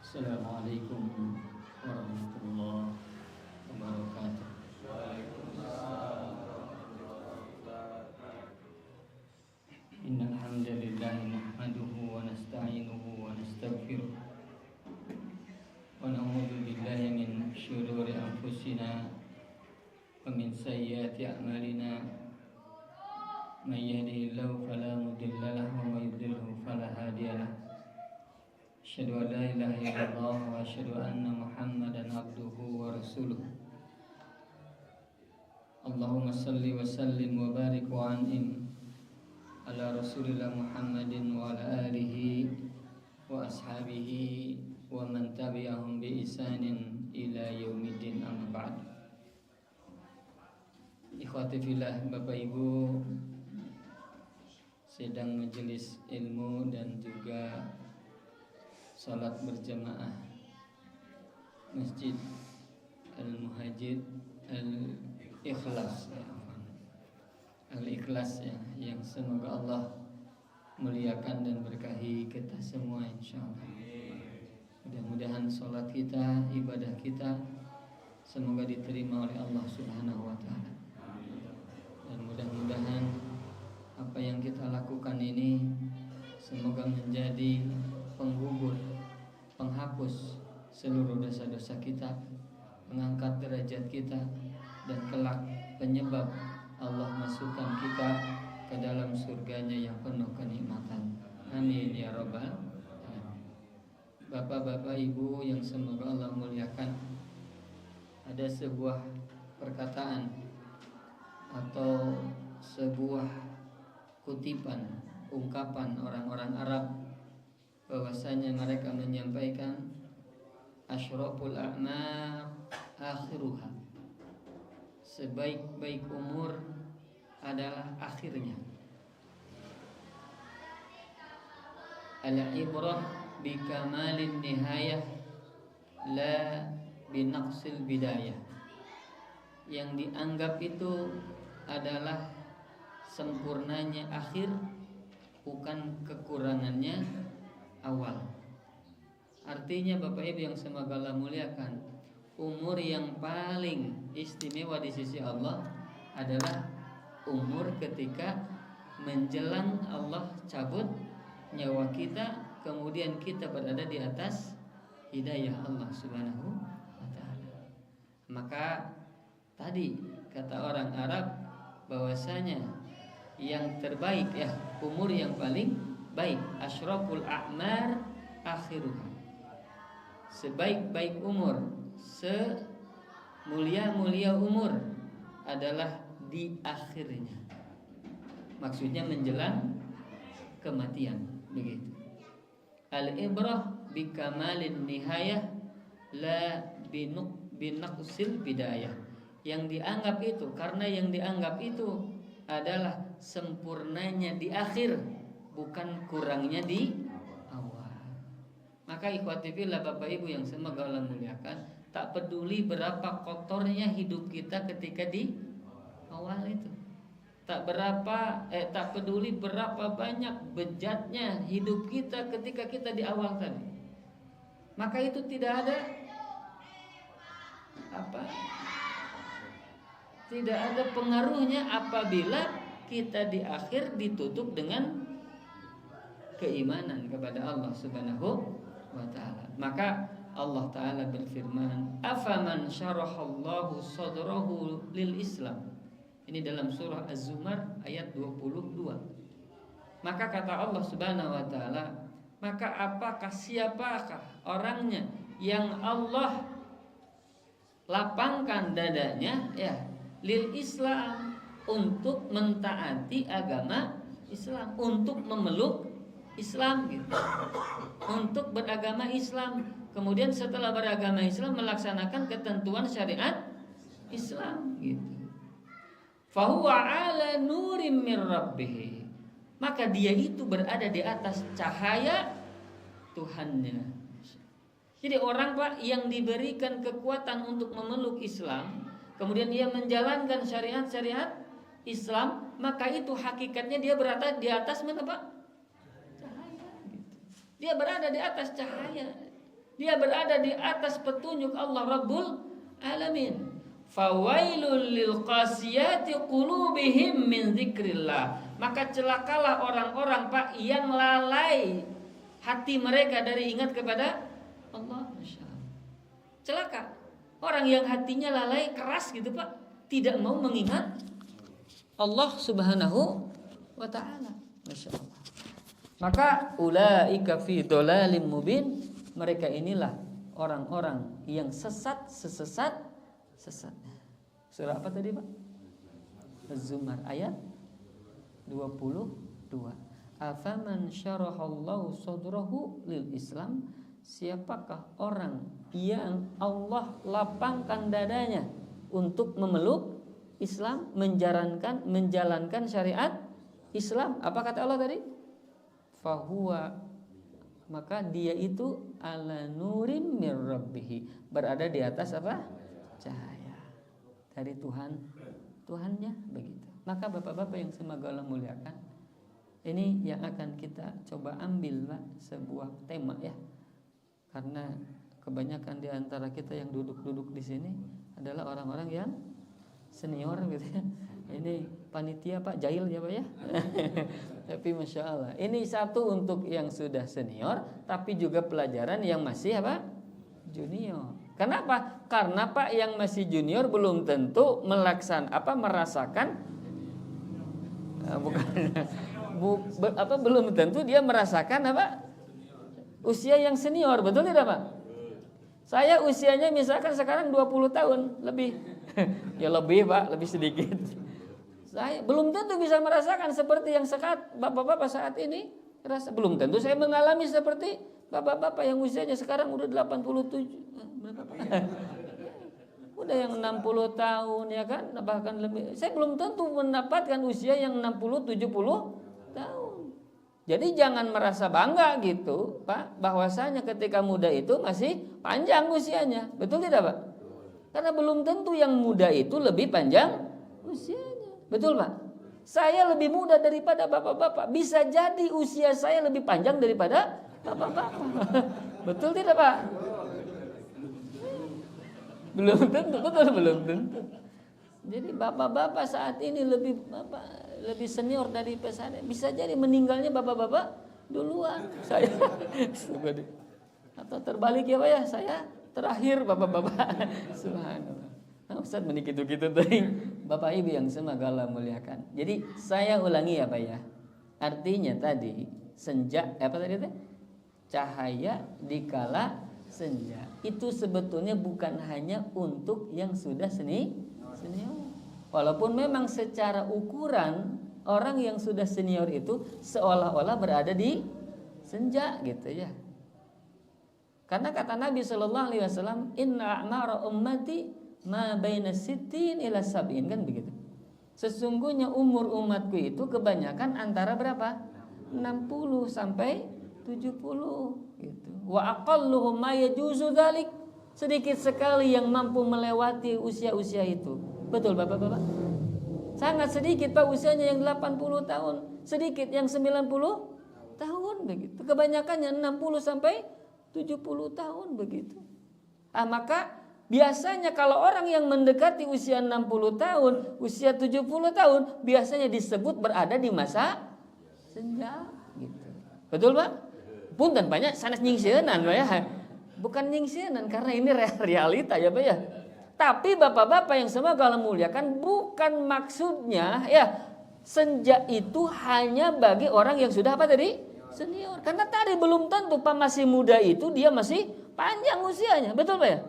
Assalamualaikum warahmatullahi wabarakatuh. Innal hamdalillah nahmaduhu wa nasta'inuhu wa nastaghfiruh wa na'udzu billahi min shururi anfusina wa min sayyiati a'malina. May yahdihillahu fala mudilla lahu wa may yudlilhu fala hadiya lahu. Asyhadu an la ilaha illallah wa asyhadu anna Muhammadan abduhu wa rasuluh. Allahumma salli wa sallim wa barik wa an'im ala Rasulillah Muhammadin wa ala alihi wa ashabihi wa man tabi'ahum bi ihsanin ila yaumiddin, amma ba'd. Ikhwati fillah, Bapak Ibu sedang majelis ilmu dan juga salat berjamaah Masjid Al-Muhajir Al-Ikhlas Al-Ikhlas ya, yang semoga Allah muliakan dan berkahi kita semua insyaallah. Mudah-mudahan salat kita, ibadah kita semoga diterima oleh Allah Subhanahu wa taala. Dan mudah-mudahan apa yang kita lakukan ini semoga menjadi penggugur, penghapus seluruh dosa-dosa kita, mengangkat derajat kita, dan kelak penyebab Allah masukkan kita ke dalam surganya yang penuh kenikmatan. Amin ya rabbal alamin. Bapak-bapak, ibu yang semoga Allah muliakan, ada sebuah perkataan atau sebuah kutipan, ungkapan orang-orang Arab, bahwasanya mereka menyampaikan asyraful a'mar akhiruha, sebaik-baik umur adalah akhirnya. Al-ibrah bi kamalin nihayah la bi naqsil bidayah. Yang dianggap itu adalah sempurnanya akhir, bukan kekurangannya awal. Artinya Bapak Ibu yang semoga Allah muliakan, umur yang paling istimewa di sisi Allah adalah umur ketika menjelang Allah cabut nyawa kita, kemudian kita berada di atas hidayah Allah Subhanahu wa taala. Maka tadi kata orang Arab bahwasanya yang terbaik ya, umur yang paling baik, asyraful a'mar akhiruha, sebaik-baik umur, semulia-mulia umur adalah di akhirnya. Maksudnya menjelang kematian, begitu. Al-ibrah bi kamalin nihayah la binaqsil bidayah. Yang dianggap itu, karena yang dianggap itu adalah sempurnanya di akhir, bukan kurangnya di awal. Maka ikhwati fillah, Bapak Ibu yang semoga Allah muliakan, tak peduli berapa kotornya hidup kita ketika di awal itu, tak peduli berapa banyak bejatnya hidup kita ketika kita di awal tadi, maka itu tidak ada pengaruhnya apabila kita di akhir ditutup dengan keimanan kepada Allah Subhanahu wa taala. Maka Allah taala berfirman, "Afaman syarahallahu sadrahu lil Islam." Ini dalam surah Az-Zumar ayat 22. Maka kata Allah Subhanahu wa taala, maka siapakah orangnya yang Allah lapangkan dadanya ya lil Islam, untuk mentaati agama Islam, untuk memeluk Islam gitu, untuk beragama Islam, kemudian setelah beragama Islam melaksanakan ketentuan syariat Islam gitu. Fahuwa ala nurim mir rabbih, maka dia itu berada di atas cahaya Tuhannya. Jadi orang Pak yang diberikan kekuatan untuk memeluk Islam, kemudian dia menjalankan syariat-syariat Islam, maka itu hakikatnya dia berada di atas mana Pak? Cahaya gitu. Dia berada di atas cahaya. Dia berada di atas petunjuk Allah Rabbul Alamin. Fawailul lil qasiyati qulubihim min dzikrillah. Maka celakalah orang-orang Pak yang lalai hati mereka dari ingat kepada Allah. Masya Allah. Celaka orang yang hatinya lalai, keras gitu Pak, tidak mau mengingat Allah Subhanahu wa ta'ala. Masya Allah. Maka ulaika fi dhalalim mubin. Mereka inilah orang-orang yang sesat sesatnya. Surah apa tadi Pak? Az-Zumar ayat 22. Afaman syarahallahu sadrahu lil Islam. Siapakah orang yang Allah lapangkan dadanya untuk memeluk Islam, menjalankan syariat Islam? Apa kata Allah tadi? Fahuwa, maka dia itu ala nurim mir rabbih, berada di atas apa? Cahaya dari Tuhannya, begitu. Maka bapak-bapak yang semoga Allah muliakan, ini yang akan kita coba ambil Pak, sebuah tema ya. Karena kebanyakan di antara kita yang duduk-duduk di sini adalah orang-orang yang senior gitu ya. Ini panitia Pak, jahil ya Pak ya. Tapi Masya Allah, ini satu untuk yang sudah senior, tapi juga pelajaran yang masih apa? Junior. Kenapa? Karena Pak yang masih junior belum tentu merasakan belum tentu dia merasakan apa? Usia yang senior, betul tidak Pak? Saya usianya misalkan sekarang 20 tahun lebih. Ya lebih Pak, lebih sedikit. Saya belum tentu bisa merasakan seperti yang bapak-bapak saat ini. Belum tentu saya mengalami seperti bapak-bapak yang usianya sekarang udah 87. Udah yang 60 tahun ya kan, bahkan lebih. Saya belum tentu mendapatkan usia yang 60-70 tahun. Jadi jangan merasa bangga gitu Pak, bahwasanya ketika muda itu masih panjang usianya. Betul tidak Pak? Karena belum tentu yang muda itu lebih panjang usianya. Betul Pak? Saya lebih muda daripada bapak-bapak. Bisa jadi usia saya lebih panjang daripada bapak-bapak. Betul tidak Pak? Belum tentu, betul belum tentu. Jadi bapak-bapak saat ini lebih senior dari saya. Bisa jadi meninggalnya bapak-bapak duluan. Saya atau terbalik ya Pak ya, saya terakhir bapak-bapak. Subhanallah. Nah, Ustaz menikit-gitu tadi. Bapak Ibu yang semoga Allah muliakan. Jadi saya ulangi ya Pak ya. Artinya tadi senja cahaya dikala senja. Itu sebetulnya bukan hanya untuk yang sudah senior. Walaupun memang secara ukuran orang yang sudah senior itu seolah-olah berada di senja gitu ya. Karena kata Nabi Shallallahu Alaihi Wasallam, Inna a'mara ummati ma baina sittin ila sab'in, kan begitu. Sesungguhnya umur umatku itu kebanyakan antara berapa? 60 sampai 70 gitu. Wa aqalluhum ma yajuzu dzalik. Sedikit sekali yang mampu melewati usia-usia itu. Betul Bapak-bapak? Sangat sedikit Pak usianya yang 80 tahun, sedikit yang 90 tahun begitu. Kebanyakannya 60 sampai 70 tahun begitu. Maka biasanya kalau orang yang mendekati usia 60 tahun, usia 70 tahun, biasanya disebut berada di masa senja gitu. Betul Pak? Punten banyak sanes nyingseunan Pak ya. Bukan nyingseunan karena ini realita ya Pak ya. Tapi bapak-bapak yang semoga Allah muliakan, bukan maksudnya ya senja itu hanya bagi orang yang sudah apa tadi? Senior. Karena tadi belum tentu Pak masih muda itu dia masih panjang usianya. Betul Pak ya?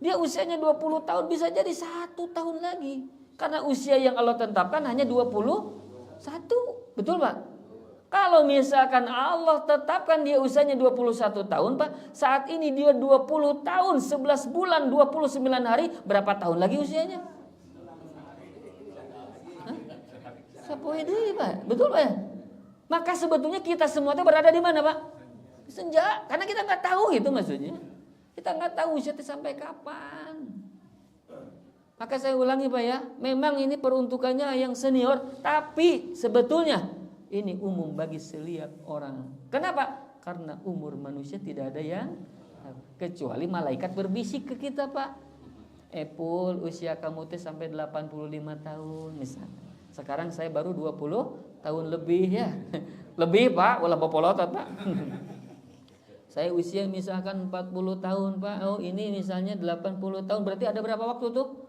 Dia usianya 20 tahun bisa jadi 1 tahun lagi. Karena usia yang Allah tetapkan hanya 21. Betul Pak? Kalau misalkan Allah tetapkan dia usianya 21 tahun Pak, saat ini dia 20 tahun, 11 bulan, 29 hari, berapa tahun lagi usianya? Sapoe deui Pak. Betul Pak ya? Maka sebetulnya kita semua itu berada di mana Pak? Senja. Karena kita nggak tahu gitu maksudnya. Kita nggak tahu usia sampai kapan. Maka saya ulangi Pak ya, memang ini peruntukannya yang senior, tapi sebetulnya ini umum bagi setiap orang. Kenapa? Karena umur manusia tidak ada yang kecuali malaikat berbisik ke kita, Pak. Epul, usia kamu teh sampai 85 tahun misalnya. Sekarang saya baru 20 tahun lebih ya. Lebih, Pak, ulah bopolotot, Pak. Saya usia misalkan 40 tahun, Pak. Oh, ini misalnya 80 tahun. Berarti ada berapa waktu tuh?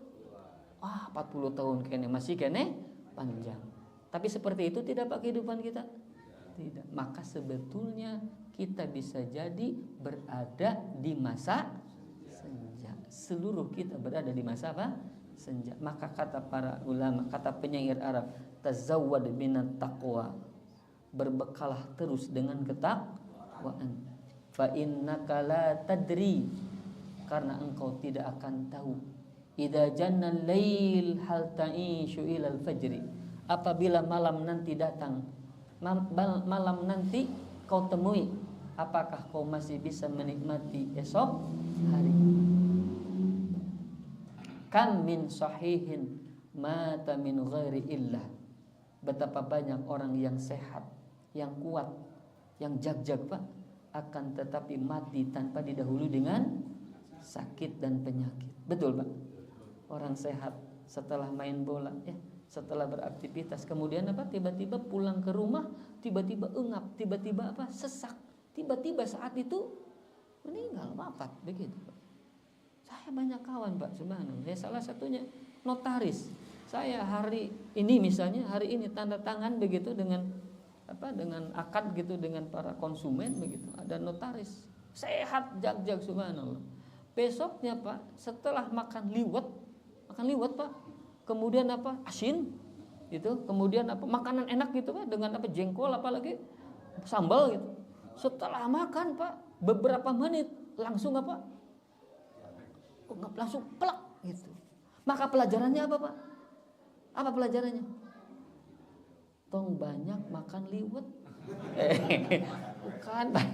Wah, 40 tahun kene masih kene panjang. Tapi seperti itu tidak Pak kehidupan kita? Tidak. Maka sebetulnya kita bisa jadi berada di masa senja. Seluruh kita berada di masa apa? Senja. Maka kata para ulama, kata penyair Arab, tazawwad minat taqwa. Berbekalah terus dengan ketakwaan. Fa innaka la tadri, karena engkau tidak akan tahu. Idza jannal lail hal ta'ishu ilal fajri. Apabila malam nanti datang, malam nanti kau temui, apakah kau masih bisa menikmati esok hari? Kam min sahihin mata min ghairi illah. Betapa banyak orang yang sehat, yang kuat, yang jag-jag, Pak, akan tetapi mati tanpa didahului dengan sakit dan penyakit. Betul, Pak? Orang sehat setelah main bola, setelah beraktivitas, kemudian apa? Tiba-tiba pulang ke rumah, tiba-tiba engap, tiba-tiba apa? Sesak, tiba-tiba saat itu meninggal, wafat, begitu, Pak. Saya banyak kawan, Pak, subhanallah. Salah satunya notaris. Saya hari ini misalnya, hari ini tanda tangan begitu dengan apa? Dengan akad gitu dengan para konsumen begitu. Ada notaris, sehat, jag-jag, subhanallah. Besoknya, Pak, setelah makan liwet, Pak, kemudian apa? Asin gitu, kemudian apa? Makanan enak gitu, Pak, dengan apa? Jengkol apalagi sambal gitu. Setelah makan, Pak, beberapa menit langsung apa? Langsung plak gitu. Maka pelajarannya apa, Pak? Apa pelajarannya? Tong banyak makan liwet. Bukan, Pak.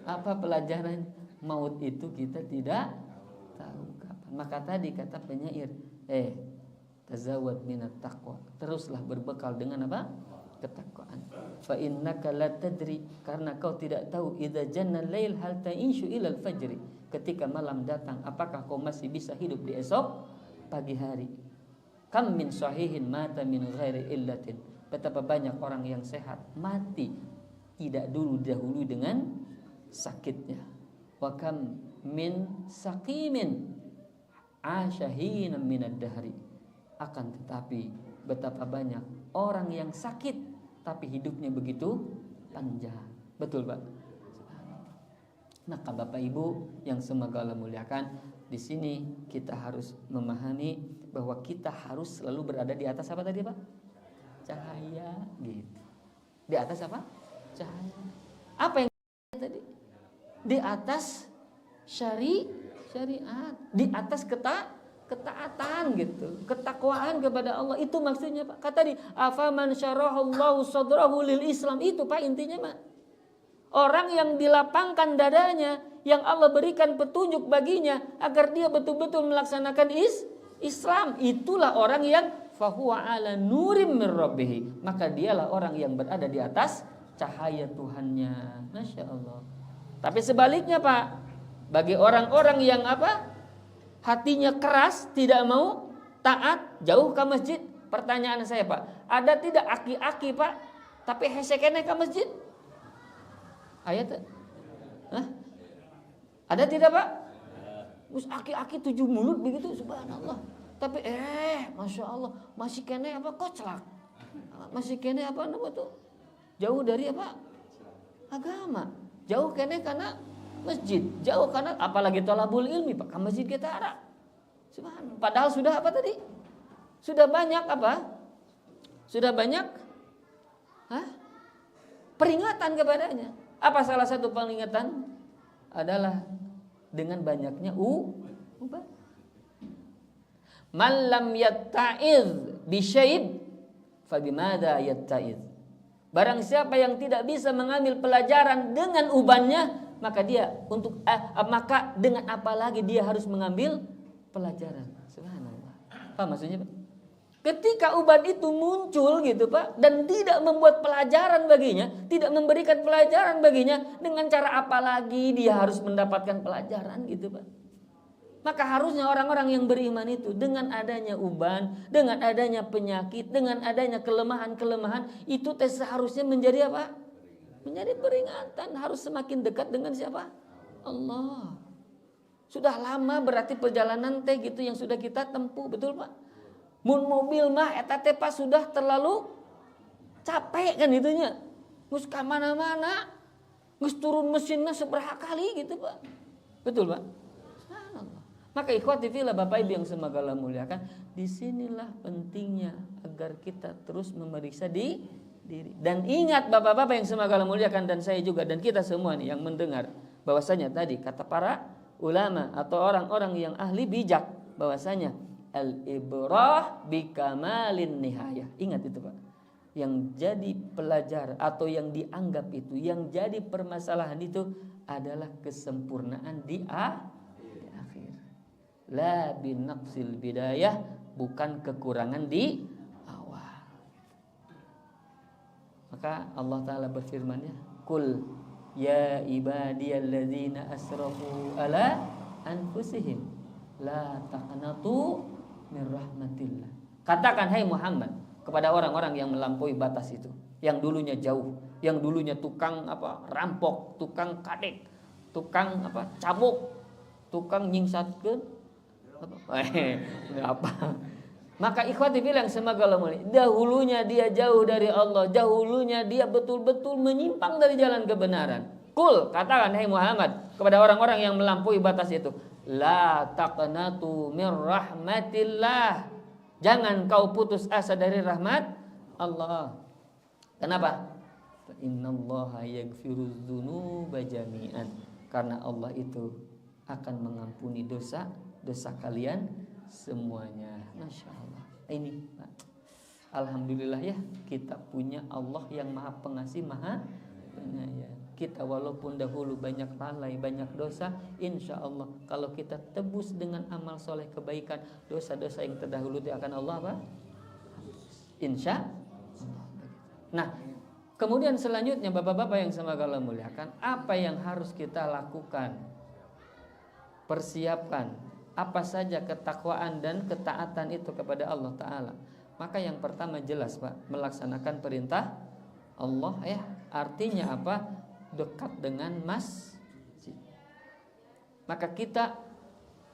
Apa pelajaran? Maut itu kita tidak tahu kapan. Maka tadi kata penyair, tazawwad minat taqwa. Teruslah berbekal dengan apa? Ketakwaan. Fa innaka la tadri, karena kau tidak tahu idza janna lail hal ta'ishu ilal fajri. Ketika malam datang, apakah kau masih bisa hidup di esok pagi hari? Kam min sahihin mata min ghairi illatin. Betapa banyak orang yang sehat mati tidak dahulu dengan sakitnya. Wa kam min saqimin asyahinan minad dahri. Akan tetapi betapa banyak orang yang sakit tapi hidupnya begitu panjang. Betul, Pak? Maka Bapak Ibu yang semoga Allah muliakan, di sini kita harus memahami bahwa kita harus selalu berada di atas apa tadi, Pak? Cahaya gitu. Di atas apa? Cahaya. Apa yang tadi? Di atas syariat, di atas ketaatan gitu, ketakwaan kepada Allah. Itu maksudnya, Pak. Kata di afaman syarahallahu sadrahu lil Islam, itu Pak intinya, Pak. Orang yang dilapangkan dadanya, yang Allah berikan petunjuk baginya agar dia betul-betul melaksanakan Islam, itulah orang yang fahuwa ala nurim min rabbih. Maka dialah orang yang berada di atas cahaya Tuhannya. Masya Allah. Tapi sebaliknya, Pak, bagi orang-orang yang apa? Hatinya keras, tidak mau taat, jauh ke masjid. Pertanyaan saya, Pak, ada tidak aki-aki, Pak, tapi hesekene ke masjid? Ayat? Hah? Ada tidak, Pak? Aki-aki 7 mulut begitu, subhanallah. Tapi masya Allah, masih kene apa koclak, masih kene apa nama tuh, jauh dari apa agama, jauh kene karena masjid, jauh karena apalagi thalabul ilmi, Pak, ke masjid kita arah. Subhanallah. Padahal sudah apa tadi? Sudah banyak apa? Sudah banyak peringatan kepadanya. Apa salah satu peringatan? Adalah dengan banyaknya ubah. Man lam yatta'iz bi syai'in fa bimada yatta'iz. Barang siapa yang tidak bisa mengambil pelajaran dengan ubannya, maka dia maka dengan apa lagi dia harus mengambil pelajaran. Subhanallah. Apa maksudnya, Pak? Ketika uban itu muncul gitu Pak, dan tidak membuat pelajaran baginya, tidak memberikan pelajaran baginya, dengan cara apa lagi dia harus mendapatkan pelajaran gitu Pak. Maka harusnya orang-orang yang beriman itu dengan adanya uban, dengan adanya penyakit, dengan adanya kelemahan-kelemahan, itu seharusnya menjadi apa? Menjadi peringatan, harus semakin dekat dengan siapa? Allah. Sudah lama berarti perjalanan teh gitu yang sudah kita tempuh, betul Pak? Mun mobil mah eta teh pas sudah terlalu capek kan itunya. Geus ka mana-mana. Geus turun mesinnya seberapa kali gitu, Pak. Betul, Pak? Subhanallah. Maka ikhwati fillah Bapak Ibu yang semoga Allah muliakan, disinilah pentingnya agar kita terus memeriksa diri. Dan ingat Bapak-bapak yang semoga Allah muliakan, dan saya juga dan kita semua nih yang mendengar, bahwasanya tadi kata para ulama atau orang-orang yang ahli bijak, bahwasanya al-ibrah bikamalin nihayah. Ingat itu Pak. Yang jadi pelajar atau yang dianggap itu, yang jadi permasalahan itu adalah kesempurnaan di akhir. La binaqsil bidayah, bukan kekurangan di awal. Maka Allah Ta'ala berfirman-Nya, Qul ya ibadiyalladzina asrafu ala anfusihim la taqnatu min rahmatillah. Katakan hai Muhammad kepada orang-orang yang melampaui batas itu, yang dulunya jauh, yang dulunya tukang rampok, tukang kadek, tukang cabuk, tukang nyingsatkeun apa. Maka ikhwati bilang semoga Allah mulia, dahulunya dia jauh dari Allah, dahulunya dia betul-betul menyimpang dari jalan kebenaran. Qul, katakan hai Muhammad kepada orang-orang yang melampaui batas itu, la taqnatu min rahmatillah. Jangan kau putus asa dari rahmat Allah. Kenapa? Innallaha yaghfirudz dzunuba jami'an. Karena Allah itu akan mengampuni dosa kalian semuanya. Masya Allah. Ini Pak, alhamdulillah ya, kita punya Allah yang Maha Pengasih, Maha Penyayang. Kita walaupun dahulu banyak lalai, banyak dosa, insya Allah kalau kita tebus dengan amal soleh kebaikan, dosa-dosa yang terdahulu itu akan Allah apa? Insya Allah. Nah, kemudian selanjutnya Bapak-bapak yang semoga Allah muliakan, apa yang harus kita lakukan? Persiapkan apa saja ketakwaan dan ketaatan itu kepada Allah Ta'ala. Maka yang pertama jelas Pak, melaksanakan perintah Allah ya. Artinya apa? Dekat dengan masjid. Maka kita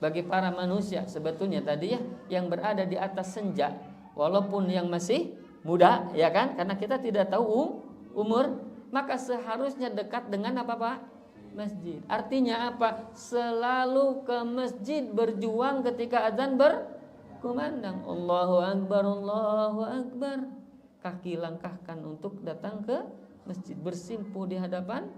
bagi para manusia sebetulnya tadi ya, yang berada di atas senja, walaupun yang masih muda ya kan, karena kita tidak tahu umur, maka seharusnya dekat dengan apa Pak? Masjid. Artinya apa? Selalu ke masjid, berjuang ketika azan berkumandang. Allahu Akbar, Allahu Akbar. Kaki langkahkan untuk datang ke masjid, bersimpuh di hadapan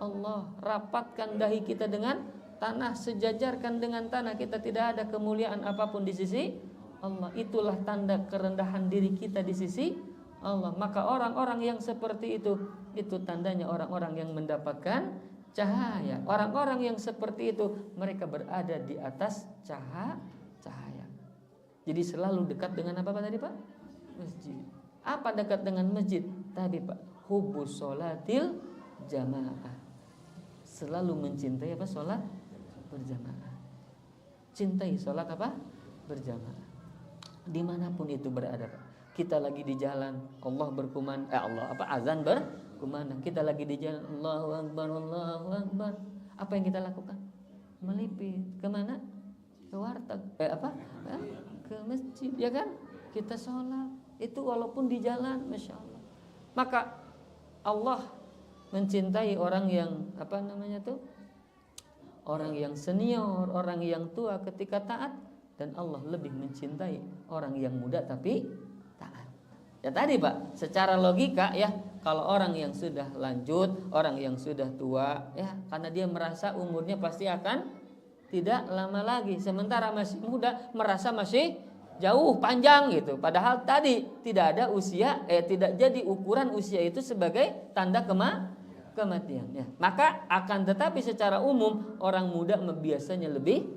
Allah. Rapatkan dahi kita dengan tanah, sejajarkan dengan tanah. Kita tidak ada kemuliaan apapun di sisi Allah. Itulah tanda kerendahan diri kita di sisi Allah. Maka orang-orang yang seperti itu tandanya orang-orang yang mendapatkan cahaya. Orang-orang yang seperti itu mereka berada di atas cahaya. Jadi selalu dekat dengan apa tadi Pak? Masjid. Apa dekat dengan masjid? Tadi Pak, hubus sholatil jamaah. Selalu mencintai apa? Sholat berjamaah. Cintai sholat apa? Berjamaah. Dimanapun itu berada Pak. Kita lagi di jalan, Allah azan berkumandang. Kita lagi di jalan, Allahu Akbar, Allahu Akbar. Apa yang kita lakukan? Melipir. Kemana? Ke warteg. Ke masjid, ya kan? Kita sholat. Itu walaupun di jalan, Masya Allah. Maka Allah mencintai orang yang orang yang senior, orang yang tua ketika taat, dan Allah lebih mencintai orang yang muda tapi taat. Ya tadi Pak, secara logika ya, kalau orang yang sudah lanjut, orang yang sudah tua ya, karena dia merasa umurnya pasti akan tidak lama lagi, sementara masih muda merasa masih jauh panjang gitu. Padahal tadi tidak ada usia, tidak jadi ukuran usia itu sebagai tanda kematian ya. Maka akan tetapi secara umum orang muda biasanya lebih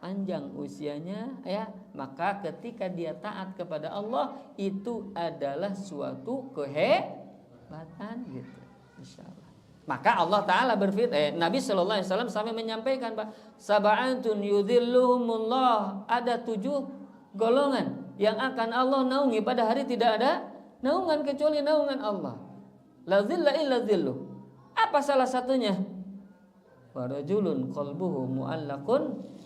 panjang usianya ya, maka ketika dia taat kepada Allah itu adalah suatu kehebatan gitu, insyaallah. Maka Allah Ta'ala berfirman, Nabi Sallallahu Alaihi Wasallam sampai menyampaikan, Pak, sab'atun yudhilluhumullah, ada 7 golongan yang akan Allah naungi pada hari tidak ada naungan kecuali naungan Allah. La dhilla illa dhilluh. Apa salah satunya? Wa rajulun qalbuhu mu'allaqun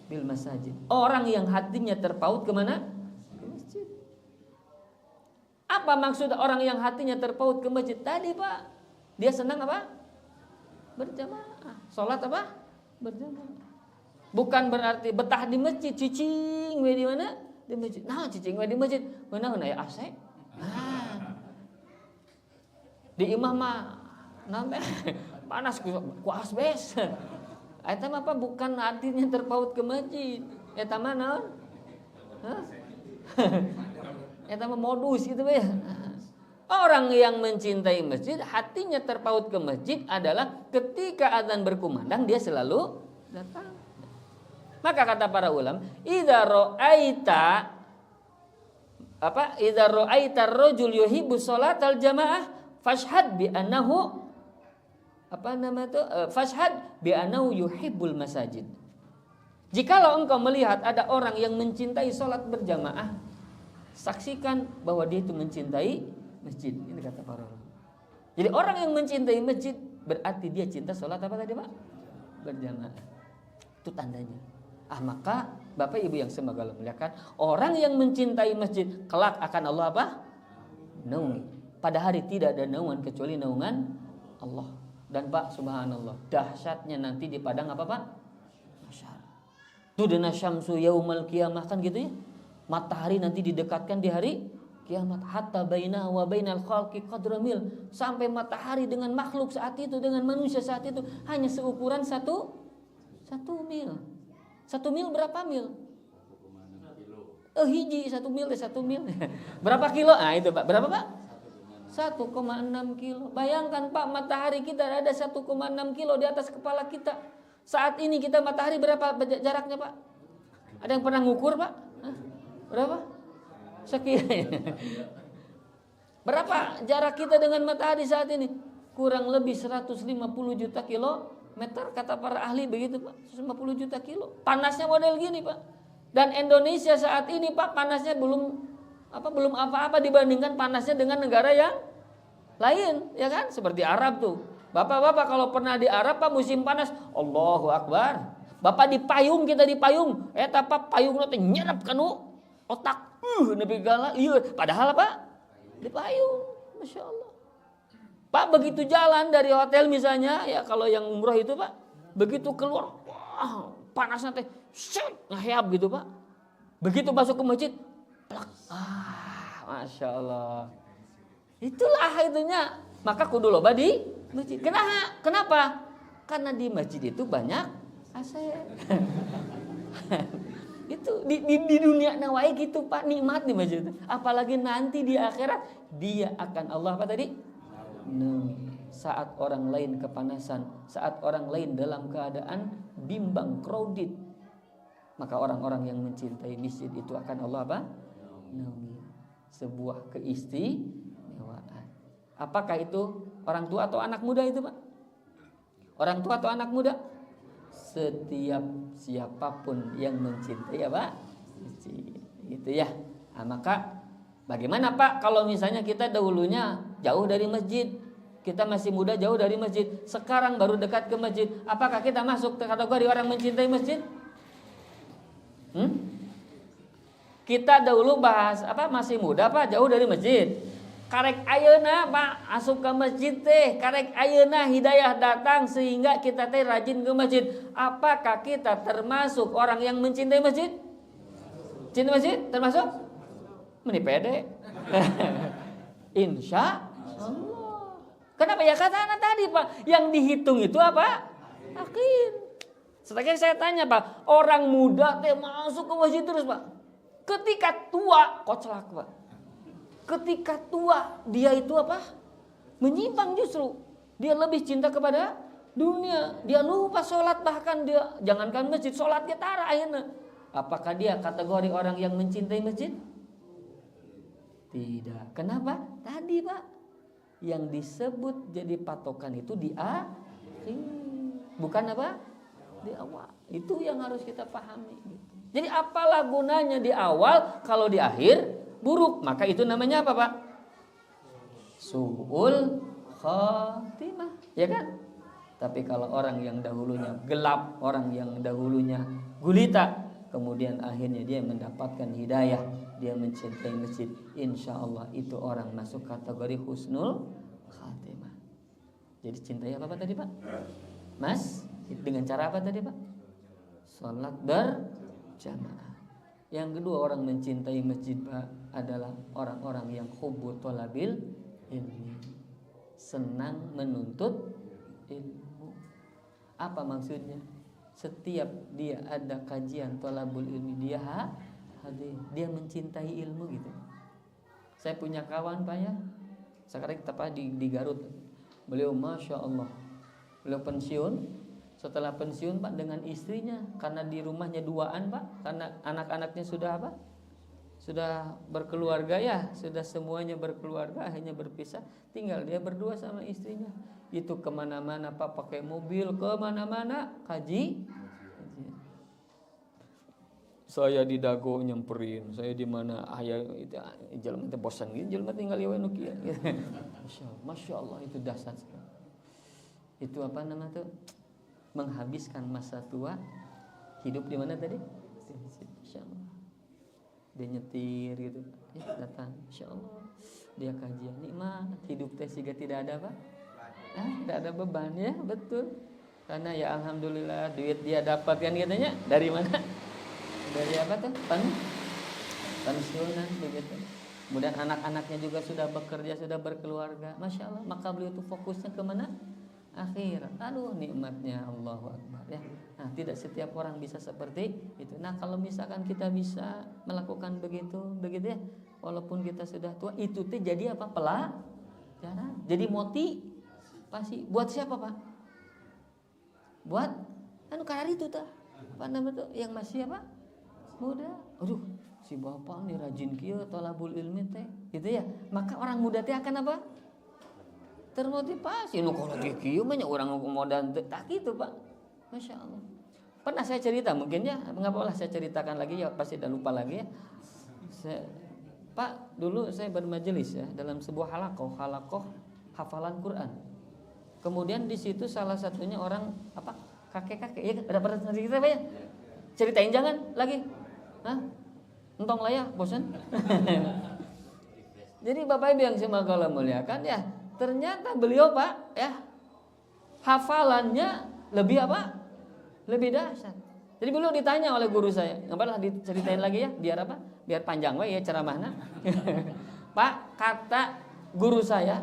bil masajid. Orang yang hatinya terpaut kemana? Ke masjid. Apa maksud orang yang hatinya terpaut ke masjid tadi, Pak? Dia senang apa? Berjamaah. Salat apa? Berjamaah. Bukan berarti betah di masjid, cicing we di mana? Di masjid. Nah, cicing we di masjid. Mana ya AC? Di imah mah nampe panas ku asbes. Eta mah apa bukan hatinya terpaut ke masjid. Eta mah naon? Hah? Eta mah modus gitu ya. Orang yang mencintai masjid, hatinya terpaut ke masjid adalah ketika azan berkumandang dia selalu datang. Maka kata para ulama, idza ra'aita ar-rajul yuhibbu sholatal jamaah fashhad bi annahu fashhad bi annahu yuhibbul masajid. Jikalau engkau melihat ada orang yang mencintai salat berjamaah, saksikan bahwa dia itu mencintai masjid. Ini kata para ulama. Jadi orang yang mencintai masjid berarti dia cinta salat apa tadi, Pak? Berjamaah. Itu tandanya. Maka Bapak Ibu yang semoga Allah muliakan, orang yang mencintai masjid kelak akan Allah apa? Naungi. Pada hari tidak ada naungan kecuali naungan Allah. Dan Pak, subhanallah, dahsyatnya nanti di padang apa, Pak? Masyar. Tudna syamsu yaumal qiyamah, kan gitu ya. Matahari nanti didekatkan di hari kiamat, hatta baina wa bainal khalqi qadra mil, sampai matahari dengan makhluk saat itu, dengan manusia saat itu hanya seukuran satu mil. 1 mil berapa mil? 1,6 kilo. Hiji 1 mil 1 mil. Berapa kilo? Itu Pak. Berapa Pak? 1,6 kilo. Bayangkan Pak, matahari kita ada 1,6 kilo di atas kepala kita. Saat ini kita matahari berapa jaraknya Pak? Ada yang pernah ngukur Pak? Berapa? Sekian. Berapa jarak kita dengan matahari saat ini? Kurang lebih 150 juta kilometer kata para ahli begitu Pak. 150 juta kilo. Panasnya model gini Pak. Dan Indonesia saat ini Pak panasnya belum apa-apa dibandingkan panasnya dengan negara yang lain, ya kan? Seperti Arab tuh. Bapak-bapak kalau pernah di Arab Pak musim panas, Allahu Akbar. Bapak di payung, kita di payung. Pak payung teh nyerap kanu otak. Nepi gala. Iya, padahal Pak di payung. Masya Allah. Pak begitu jalan dari hotel misalnya, ya kalau yang umroh itu Pak, begitu keluar, wah, panasnya teh ngehayap gitu Pak. Begitu masuk ke masjid, plak. Masya Allah. Itulah itunya. Maka kudu loba di masjid. Kenapa? Karena di masjid itu banyak AC. Itu di dunia nawai gitu Pak, nikmat di masjid. Apalagi nanti di akhirat dia akan Allah apa tadi? Saat orang lain kepanasan, saat orang lain dalam keadaan bimbang, crowded, maka orang-orang yang mencintai masjid itu akan Allah apa? Naungi. Sebuah keistimewaan. Apakah itu orang tua atau anak muda itu Pak? Orang tua atau anak muda? Setiap siapapun yang mencintai apa? Masjid. Gitu ya. Maka bagaimana Pak kalau misalnya kita dahulunya jauh dari masjid, kita masih muda jauh dari masjid, sekarang baru dekat ke masjid, apakah kita masuk ke kategori orang mencintai masjid? Kita dahulu bahas masih muda Pak, jauh dari masjid. Karek ayeuna Pak asup ke masjid teh, karek ayeuna hidayah datang sehingga kita teh rajin ke masjid. Apakah kita termasuk orang yang mencintai masjid? Cinta masjid termasuk? Meni pede. Insya Allah. Kenapa ya kata anak tadi Pak? Yang dihitung itu apa? Yakin. Setelah saya tanya Pak, orang muda teh masuk ke masjid terus Pak. Ketika tua koclak Pak. Ketika tua dia itu apa? Menyimpang justru. Dia lebih cinta kepada dunia. Dia lupa sholat, bahkan dia jangankan masjid, sholat getara ayeuna. Apakah dia kategori orang yang mencintai masjid? Tidak. Kenapa? Tadi Pak, yang disebut jadi patokan itu di akhir, bukan apa? Di awal. Itu yang harus kita pahami. Jadi apalah gunanya di awal kalau di akhir buruk? Maka itu namanya apa Pak? Su'ul khatimah, ya kan? Tapi kalau orang yang dahulunya gelap, orang yang dahulunya gulita, kemudian akhirnya dia mendapatkan hidayah, dia mencintai masjid, insya Allah itu orang masuk kategori husnul khatimah. Jadi cintai apa tadi Pak? Mas, dengan cara apa tadi Pak? Salat berjamaah. Yang kedua, orang mencintai masjid Pak adalah orang-orang yang hubbu thalabil ilmi, senang menuntut ilmu. Apa maksudnya? Setiap dia ada kajian thalabul ilmi, dia hadir, dia mencintai ilmu gitu. Saya punya kawan Pak ya, sekarang kita Pak di Garut. Beliau masya Allah, beliau pensiun. Setelah pensiun Pak dengan istrinya, karena di rumahnya duaan Pak, karena anak-anaknya sudah apa? Sudah berkeluarga ya, sudah semuanya berkeluarga, akhirnya berpisah. Tinggal dia berdua sama istrinya. Itu kemana-mana Pak, pakai mobil kemana-mana kaji. Saya di Dago nyemperin, saya di mana ayah itu jalan itu bosan gitu, jalan tinggal ya nukia. Masya Allah itu dasar. Itu apa nama tuh? Menghabiskan masa tua hidup di mana tadi? Masya Allah. Dia nyetir gitu, datang, Masya Allah. Dia kajian, nikmat hidup teh sehingga tidak ada apa? Tidak ada beban ya, betul. Karena ya alhamdulillah duit dia dapatkan katanya dari mana? Dari apa tuh? Pensiunan begitu. Kemudian anak-anaknya juga sudah bekerja, sudah berkeluarga. Masya Allah, maka beliau tuh fokusnya kemana? Akhirat. Aduh nikmatnya, Allahu Akbar ya. Nah tidak setiap orang bisa seperti itu. Nah kalau misalkan kita bisa melakukan begitu ya, walaupun kita sudah tua, itu tuh jadi apa? Pelajaran. Jadi motivasi. Buat siapa Pak? Buat karir itu tuh. Apa namanya tuh? Yang masih apa? Muda. Aduh si bapak nih rajin kieu thalabul ilmi teh, gitu ya. Maka orang muda teh akan apa? Termotivasi. Nu kalau kieu mah orang modal tak gitu Pak. Masya Allah. Pernah saya cerita mungkin ya, mengapa lah saya ceritakan lagi ya, pasti udah lupa lagi ya. Pak, dulu saya bermajelis ya dalam sebuah halakoh hafalan Quran. Kemudian di situ salah satunya orang apa? Kakek-kakek ya, ada pernah cerita Pak ya? Ceritain jangan lagi. Entong lah ya, bosan. Jadi Bapak Ibu yang saya muliakan ya, ternyata beliau Pak ya hafalannya lebih apa? Lebih dahsyat. Jadi beliau ditanya oleh guru saya, nggak apa-apa diceritain lagi ya, biar apa? Biar panjang ya ceramahnya. Pak, kata guru saya,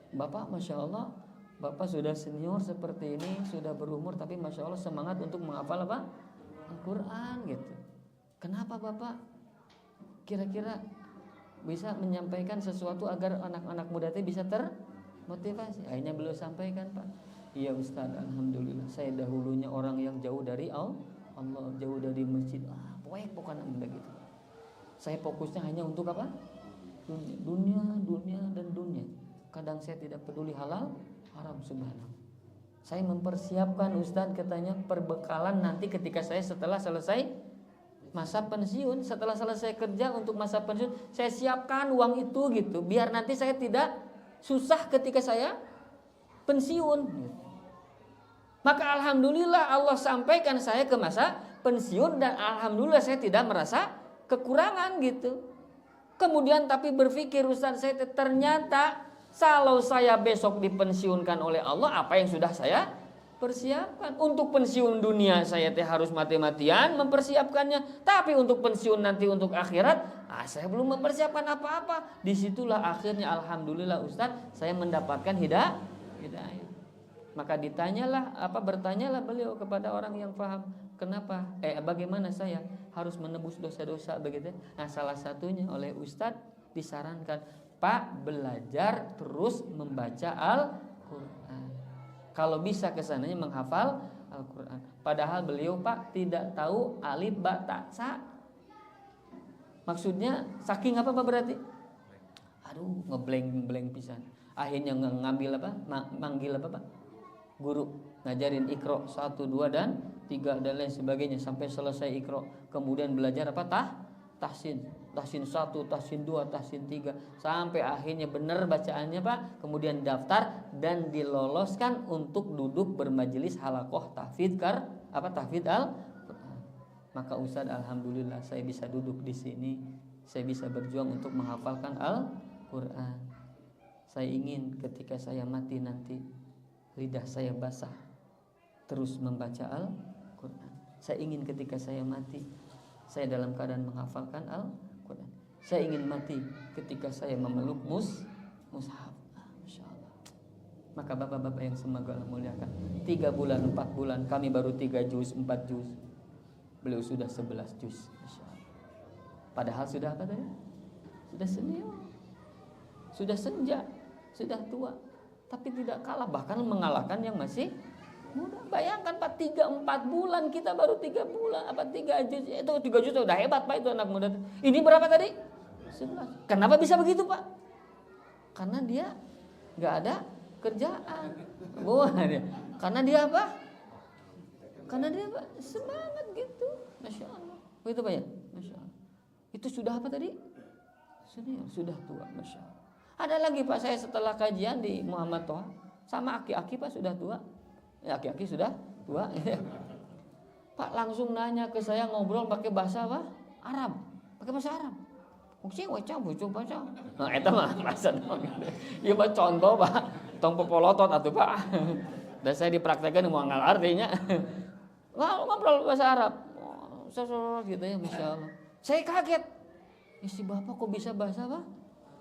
Bapak Masya Allah, Bapak sudah senior seperti ini, sudah berumur, tapi Masya Allah semangat untuk menghafal apa? Al-Quran gitu. Kenapa Bapak kira-kira bisa menyampaikan sesuatu agar anak-anak muda itu bisa termotivasi? Akhirnya beliau sampaikan Pak, iya Ustaz, alhamdulillah saya dahulunya orang yang jauh dari Allah, jauh dari masjid. Pokoknya begitu. Saya fokusnya hanya untuk apa? Dunia dan dunia. Kadang saya tidak peduli halal haram, subhanallah. Saya mempersiapkan Ustaz katanya perbekalan nanti ketika saya setelah selesai masa pensiun, setelah selesai kerja untuk masa pensiun, saya siapkan uang itu gitu, biar nanti saya tidak susah ketika saya pensiun. Maka alhamdulillah Allah sampaikan saya ke masa pensiun dan alhamdulillah saya tidak merasa kekurangan gitu. Kemudian tapi berpikir Ustaz, saya ternyata kalau saya besok dipensiunkan oleh Allah, apa yang sudah saya persiapkan? Untuk pensiun dunia saya harus mati-matian mempersiapkannya, tapi untuk pensiun nanti untuk akhirat, saya belum mempersiapkan apa-apa. Disitulah akhirnya alhamdulillah Ustaz, saya mendapatkan hidayah. Maka bertanyalah beliau kepada orang yang paham, kenapa? Bagaimana saya harus menebus dosa-dosa begitu? Nah, salah satunya oleh Ustaz disarankan, Pak, belajar terus membaca Al-Quran. Kalau bisa kesananya menghafal Al-Quran. Padahal beliau Pak tidak tahu alif ba ta sa. Maksudnya saking apa Pak berarti? Aduh, ngeblank pisan. Akhirnya ngambil apa? Manggil apa Pak? Guru ngajarin Iqra 1, 2 dan 3 dan lain sebagainya sampai selesai Iqra. Kemudian belajar apa? Tahsin 1, tahsin 2, tahsin 3 sampai akhirnya benar bacaannya Pak. Kemudian daftar dan diloloskan untuk duduk bermajelis halaqah tahfidz tahfidz Al-Qur'an. Maka Ustaz, alhamdulillah saya bisa duduk di sini. Saya bisa berjuang untuk menghafalkan Al-Qur'an. Saya ingin ketika saya mati nanti lidah saya basah terus membaca Al-Qur'an. Saya ingin ketika saya mati saya dalam keadaan menghafalkan Al-Quran. Saya ingin mati ketika saya memeluk mushaf. Masya Allah. Maka bapak-bapak yang semoga Allah muliakan, 3 bulan, 4 bulan, kami baru 3 juz, 4 juz. Beliau sudah 11 juz. Masya Allah. Padahal sudah apa tadi? Sudah senior, sudah senja, sudah tua. Tapi tidak kalah, bahkan mengalahkan yang masih muda. Bayangkan Pak, 3-4 bulan, kita baru 3 bulan, 3 juz. Itu 3 juz udah hebat Pak, itu anak muda. Ini berapa tadi? 11. Kenapa bisa begitu Pak? Karena dia gak ada kerjaan. Bukan. Karena dia apa? Karena dia apa? Semangat gitu. Masya Allah. Begitu Pak ya? Masya Allah. Itu sudah apa tadi? Sudah tua. Masya Allah. Ada lagi Pak, saya setelah kajian di Muhammad Toha sama aki-aki Pak sudah tua. Ya, aki-aki sudah tua. Pak langsung nanya ke saya, ngobrol pakai bahasa apa? Arab. Pakai bahasa Arab. Mungkin wacah bocok baca. Nah, eta mah bahasa doang. Ieu mah contoh Pak. Tong popolotot atuh Pak. Dan saya dipraktekkan moal artinya. Ngobrol bahasa Arab. Oh, gitu ya, Masya Allah. Saya kaget. Si Bapak kok bisa bahasa apa?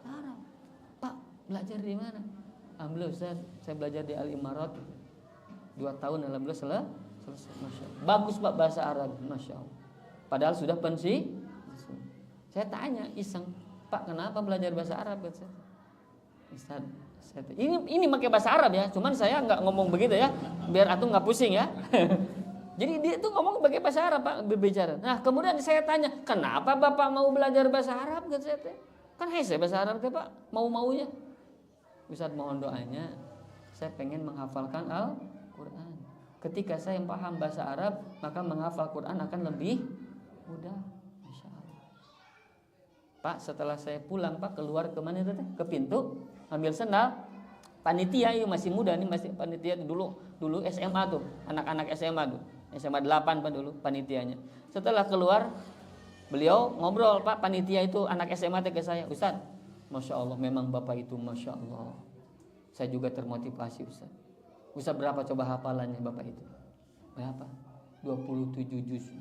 Arab. Pak, belajar di mana? Alhamdulillah Ustaz, saya belajar di Al-Imarat 2 tahun, alhamdulillah selesai. Masya Allah. Bagus Pak bahasa Arab, Masya Allah. Padahal sudah pensiun. Saya tanya iseng, Pak kenapa belajar bahasa Arab? Ustaz, ini pakai bahasa Arab ya, cuman saya nggak ngomong begitu ya, biar antum nggak pusing ya. Jadi dia itu ngomong pakai bahasa Arab Pak, berbicara. Nah kemudian saya tanya, kenapa Bapak mau belajar bahasa Arab? Kan hese bahasa Arab Pak, mau-maunya. Ustaz mohon doanya, saya pengen menghafalkan Al-Quran. Ketika saya paham bahasa Arab, maka menghafal Quran akan lebih mudah. Masya Allah. Pak, setelah saya pulang Pak, keluar kemana itu? Ke pintu, ambil sendal. Panitia itu masih muda nih, masih panitia dulu SMA tuh, anak-anak SMA tuh, SMA 8 Pak dulu panitianya. Setelah keluar, beliau ngobrol Pak, panitia itu anak SMA ke saya, Ustaz, Masya Allah, memang Bapak itu Masya Allah. Saya juga termotivasi Ustaz. Ustaz berapa coba hafalannya Bapak itu? Berapa? 27 juz.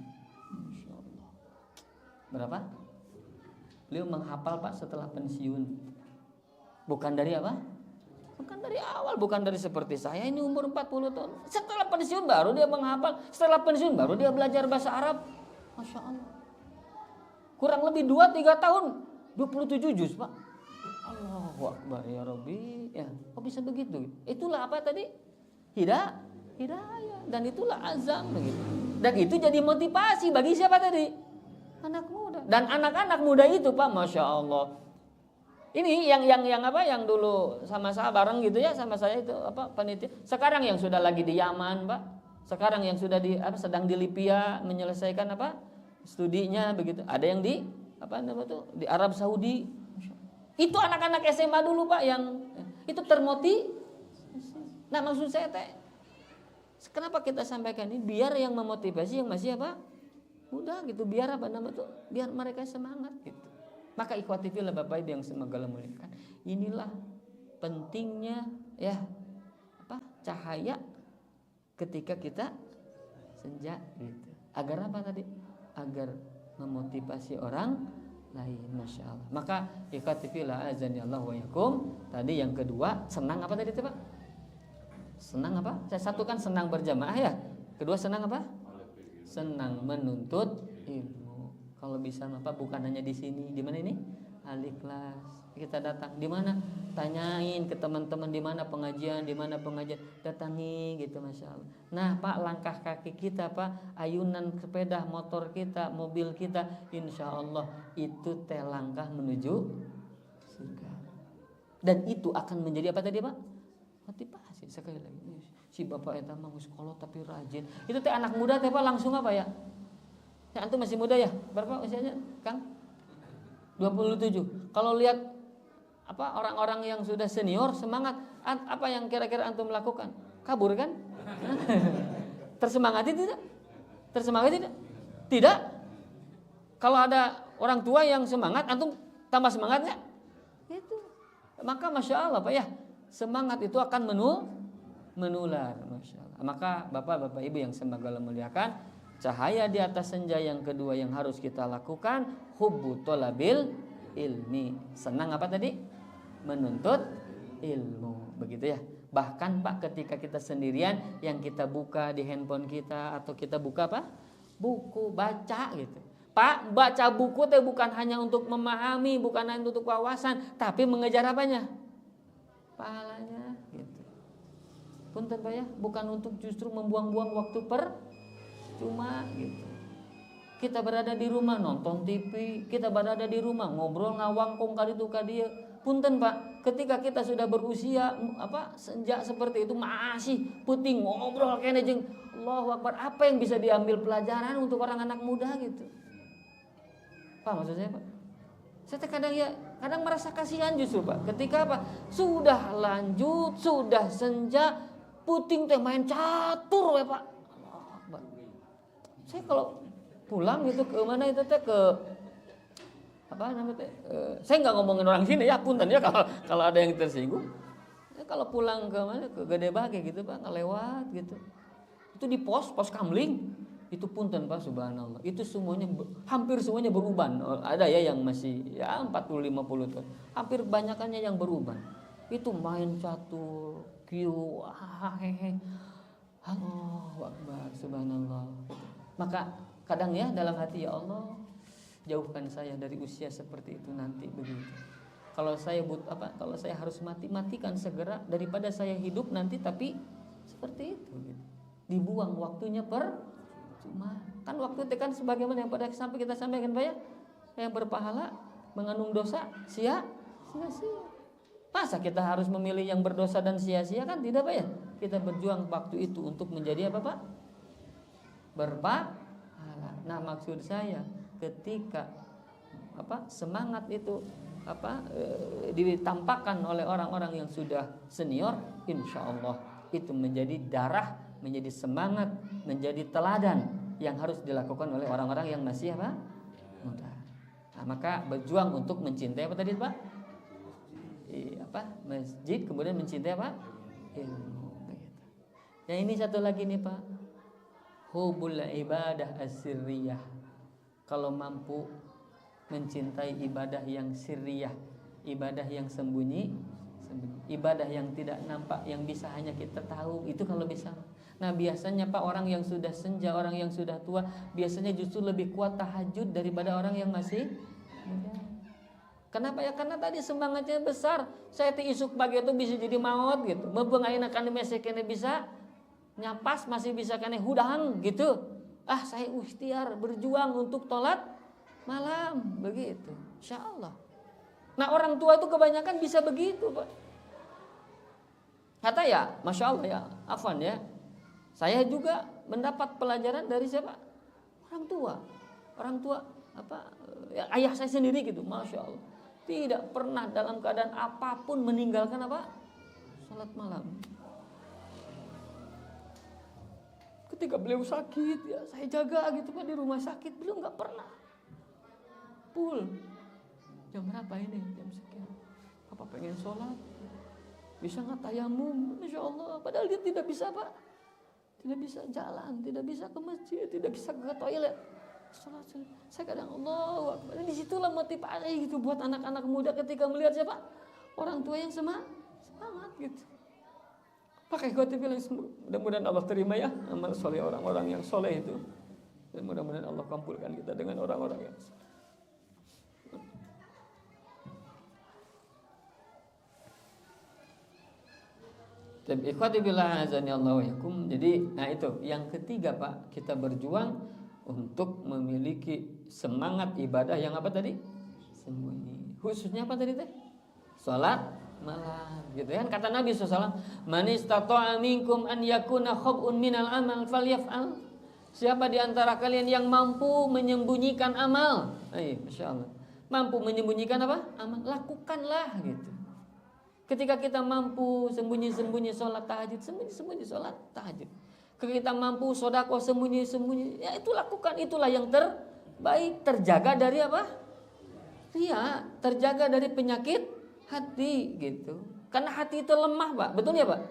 Masya Allah. Berapa? Beliau menghafal Pak setelah pensiun. Bukan dari apa? Bukan dari awal, bukan dari seperti saya ini umur 40 tahun. Setelah pensiun baru dia menghafal. Setelah pensiun baru dia belajar bahasa Arab. Masya Allah. Kurang lebih 2-3 tahun 27 juz Pak. Allahu Akbar ya Rabbi. Ya, kok bisa begitu? Itulah apa tadi? Hidayah. Dan itulah azam begitu. Dan itu jadi motivasi bagi siapa tadi? Anak muda. Dan anak-anak muda itu Pak, Masya Allah. Ini yang apa? Yang dulu sama saya bareng gitu ya, sama saya itu apa? Panitia. Sekarang yang sudah lagi di Yaman Pak. Sekarang yang sudah sedang di Libya menyelesaikan apa? Studinya begitu. Ada yang di di Arab Saudi. Itu anak-anak SMA dulu Pak yang itu termotivasi. Nah maksud saya kenapa kita sampaikan ini? Biar yang memotivasi yang masih apa? Mudah gitu. Biar apa namanya tuh? Biar mereka semangat gitu. Maka ikhwati fillah Bapak Ibu yang semoga Allah muliakan. Inilah pentingnya ya cahaya ketika kita senja gitu. Agar apa tadi? Agar memotivasi orang lain, Masya Allah. Maka ikhwati fillah azani Allah wa yakum. Tadi yang kedua, senang apa tadi Pak? Senang apa? Saya satukan senang berjamaah ya. Kedua senang apa? Senang menuntut ilmu. Kalau bisa apa? Bukan hanya di sini. Di mana ini? Al-Ikhlas. Kita datang di mana? Tanyain ke teman-teman di mana pengajian, datangi gitu, masya Allah. Nah Pak, langkah kaki kita Pak, ayunan sepeda motor kita, mobil kita, insya Allah itu teh langkah menuju surga. Dan itu akan menjadi apa tadi Pak? Motivasi. Sekali lagi, si bapak eta mah sekolah tapi rajin. Itu teh anak muda teh Pak langsung apa ya? Ya antum masih muda ya? Berapa usianya Kang? 27. Kalau lihat apa orang-orang yang sudah senior semangat, apa yang kira-kira antum lakukan? Kabur kan? Tersemangati tidak? Tersemangati tidak? Tidak. Kalau ada orang tua yang semangat, antum tambah semangatnya? Itu. Maka masya Allah Pak ya, semangat itu akan menular, masya Allah. Maka bapak-bapak ibu yang semoga Allah muliakan, cahaya di atas senja yang kedua yang harus kita lakukan, hubbu thalabil ilmi. Senang apa tadi? Menuntut ilmu, begitu ya. Bahkan Pak, ketika kita sendirian, yang kita buka di handphone kita atau kita buka apa? Buku, baca gitu. Pak, baca buku itu bukan hanya untuk memahami, bukan hanya untuk wawasan, tapi mengejar apanya? Pahalanya gitu. Punten Pak ya, bukan untuk justru membuang-buang waktu percuma gitu. Kita berada di rumah nonton TV, kita berada di rumah ngobrol ngawangkong kali itu kadieu. Punten Pak, ketika kita sudah berusia senja seperti itu masih puting ngobrol kene jeung Allahu Akbar, apa yang bisa diambil pelajaran untuk orang anak muda gitu. Pak maksud saya Pak? Saya kadang merasa kasihan justru Pak, ketika apa? Sudah lanjut, sudah senja, puting teh main catur ya Pak. Allahu Akbar. Saya kalau pulang gitu ke mana itu teh ke apa namanya teh? Saya nggak ngomongin orang sini ya, punten ya kalau ada yang tersinggung. Ya, kalau pulang ke mana ke Gede Bage gitu Pak, ngelewat gitu. Itu di pos Kamling. Itu punten Pak, subhanallah. Itu semuanya hampir semuanya beruban. Ada ya yang masih ya 40-50 tahun. Hampir banyakannya yang beruban. Itu main catur, kiu, hehe. Allahu Akbar, subhanallah. Maka kadang ya dalam hati, ya Allah, jauhkan saya dari usia seperti itu nanti begitu. Kalau saya kalau saya harus matikan segera daripada saya hidup nanti tapi seperti itu gitu. Dibuang waktunya percuma. Kan waktu itu kan sebagaimana yang pada sampai kita sampaikan Pak ya, yang berpahala mengandung dosa sia-sia. Masa kita harus memilih yang berdosa dan sia-sia? Kan tidak Pak ya. Kita berjuang waktu itu untuk menjadi apa Pak? Berpahala. Nah maksud saya ketika semangat itu ditampakkan oleh orang-orang yang sudah senior, insya Allah itu menjadi darah, menjadi semangat, menjadi teladan yang harus dilakukan oleh orang-orang yang masih muda. Nah, maka berjuang untuk mencintai apa tadi Pak? Masjid, kemudian mencintai apa? Ilmu. Yang ini satu lagi nih Pak, hubul ibadah as-sirriyah. Kalau mampu mencintai ibadah yang sirriyah, ibadah yang sembunyi, ibadah yang tidak nampak, yang bisa hanya kita tahu, itu kalau bisa. Nah biasanya Pak, orang yang sudah senja, orang yang sudah tua, biasanya justru lebih kuat tahajud daripada orang yang masih muda. Kenapa ya? Karena tadi semangatnya besar. Saya isuk pagi itu bisa jadi maut gitu. Mebeung ayeuna kana mesek kene bisa nyapas, masih bisa kene hudang gitu. Saya ikhtiar berjuang untuk tolat malam begitu. Insyaallah. Nah orang tua itu kebanyakan bisa begitu Pak. Kata ya, masya Allah ya, afwan ya. Saya juga mendapat pelajaran dari siapa? Orang tua. Orang tua ya, ayah saya sendiri gitu, masya Allah. Tidak pernah dalam keadaan apapun meninggalkan salat malam. Ketika beliau sakit, ya saya jaga gitu Pak di rumah sakit, beliau nggak pernah. Full. Jam berapa ini? Jam sekian. Apa pengen sholat? Bisa nggak tayamum? Masya Allah. Padahal dia tidak bisa Pak. Tidak bisa jalan, tidak bisa ke masjid, tidak bisa ke toilet. Sholat. Saya kadang Allah. Di situlah motivasi gitu buat anak-anak muda ketika melihat siapa? Orang tua yang semangat gitu. Pakai khotib yang mudah-mudahan Allah terima ya amal soleh orang-orang yang soleh itu. Dan mudah-mudahan Allah kumpulkan kita dengan orang-orang yang soleh. Ikhwati billah azani Allah wa yakum. Jadi, nah itu yang ketiga Pak, kita berjuang untuk memiliki semangat ibadah yang apa tadi? Sembunyi. Khususnya apa tadi teh? Salat malam, gitu kan? Kata Nabi SAW, man istata'a minkum an yakuna khab'un minal amal falyaf'al. Siapa di antara kalian yang mampu menyembunyikan amal? Masya Allah. Mampu menyembunyikan apa? Amal, lakukanlah gitu. Ketika kita mampu sembunyi-sembunyi sholat tahajud, sembunyi-sembunyi sholat tahajud. Ketika kita mampu sodako sembunyi-sembunyi, ya itu lakukan. Itulah yang terbaik. Terjaga dari apa? Ria. Terjaga dari penyakit hati gitu. Karena hati itu lemah Pak. Betul ya Pak?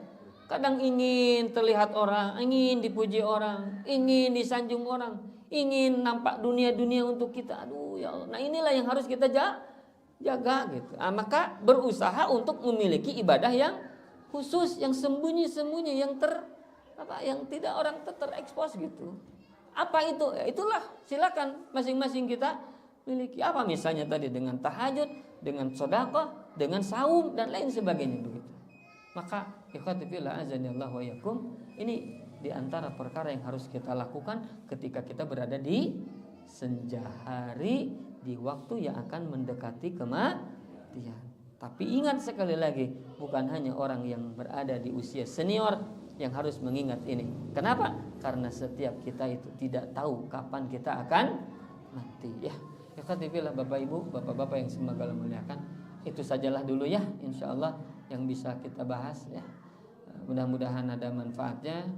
Kadang ingin terlihat orang, ingin dipuji orang, ingin disanjung orang, ingin nampak dunia-dunia untuk kita. Aduh ya Allah. Nah inilah yang harus kita jaga gitu. Maka berusaha untuk memiliki ibadah yang khusus, yang sembunyi-sembunyi, yang tidak orang terekspos gitu. Apa itu? Ya itulah, silakan masing-masing kita miliki. Apa misalnya tadi dengan tahajud, dengan sedekah, dengan saum dan lain sebagainya begitu. Maka ikhwati fillah azanillahu wa yakum, ini di antara perkara yang harus kita lakukan ketika kita berada di senja hari, di waktu yang akan mendekati kematian. Tapi ingat sekali lagi, bukan hanya orang yang berada di usia senior yang harus mengingat ini. Kenapa? Karena setiap kita itu tidak tahu kapan kita akan mati. Ya katibillah Bapak Ibu, Bapak-bapak yang semoga Allah muliakan. Itu sajalah dulu ya, insyaallah yang bisa kita bahas ya. Mudah-mudahan ada manfaatnya.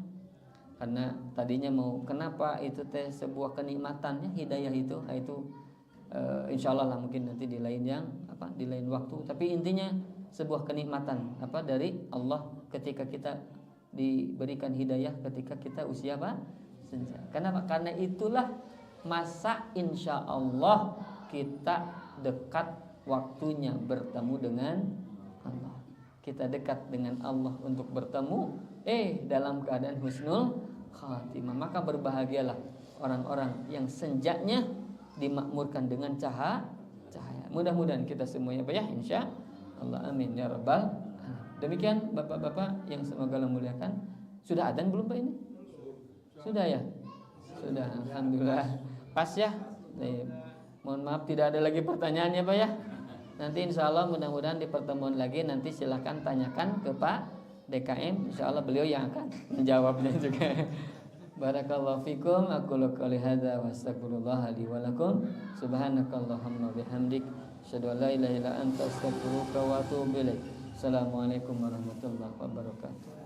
Karena tadinya mau kenapa itu teh sebuah kenikmatannya hidayah itu insyaallah lah mungkin nanti di lain di lain waktu. Tapi intinya sebuah kenikmatan dari Allah ketika kita diberikan hidayah ketika kita usia senja. Kenapa? Karena itulah masa insyaallah kita dekat waktunya bertemu dengan Allah. Kita dekat dengan Allah untuk bertemu dalam keadaan husnul khatimah. Maka berbahagialah orang-orang yang senjanya dimakmurkan dengan cahaya. Mudah-mudahan kita semuanya insya Allah, amin ya rabbal alamin. Demikian bapak-bapak yang semoga Allah muliakan. Sudah adzan belum Pak ini? Sudah ya? Sudah, alhamdulillah. Pas ya. Mohon maaf tidak ada lagi pertanyaannya Pak ya. Nanti insya Allah mudah-mudahan di pertemuan lagi nanti silahkan tanyakan ke Pak DKM. Insya Allah beliau yang akan menjawabnya juga. Barakallahu fikum. Aqulu qouli hadza wa astaghfirullah li wa lakum. Subhanakallahumma bihamdik asyhadu an la ilaha illa anta astaghfiruka wa atubu ilaik. Assalamualaikum warahmatullahi wabarakatuh.